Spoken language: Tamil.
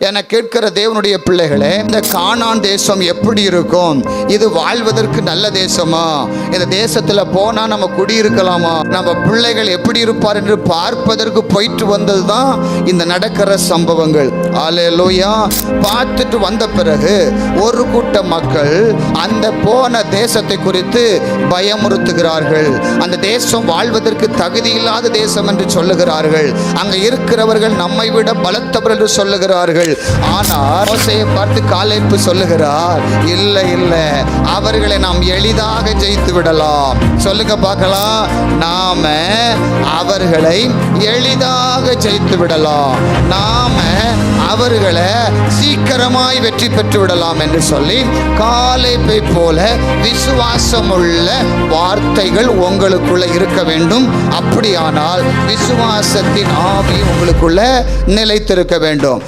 என கேட்கிற தேவனுடைய பிள்ளைகளே, இந்த கானான் தேசம் எப்படி இருக்கும்? இது வாழ்வதற்கு நல்ல தேசமா? இந்த தேசத்துல போனா நம்ம குடியிருக்கலாமா? நம்ம பிள்ளைகள் எப்படி இருப்பார் என்று பார்ப்பதற்கு போயிட்டு வந்ததுதான் இந்த நடக்கிற சம்பவங்கள். அல்லேலூயா. பார்த்துட்டு வந்த பிறகு ஒரு கூட்ட மக்கள் அந்த போன தேசத்தை குறித்து பயமுறுத்துகிறார்கள். அந்த தேசம் வாழ்வதற்கு தகுதி இல்லாத தேசம் என்று சொல்லுகிறார்கள். அங்க இருக்கிறவர்கள் நம்மை விட பலத்தவர் என்று சொல்லுகிறார்கள். ஆனால் மோசேயை பார்த்து காலேப்பு சொல்லுகிறார், இல்லை இல்லை, அவர்களை நாம் எளிதாக ஜெயித்து விடலாம். சொல்லுங்க பார்க்கலாம். நாம அவர்களை எளிதாக ஜெயித்து விடலாம், நாம அவர்களை சீக்கிரமாய் வெற்றி பெற்று விடலாம் என்று சொல்லி காலேப்பை போல விசுவாசமுள்ள வார்த்தைகள் உங்களுக்குள்ள இருக்க வேண்டும். அப்படியானால் விசுவாசத்தின் ஆவி உங்களுக்குள்ள நிலைத்திருக்க வேண்டும்.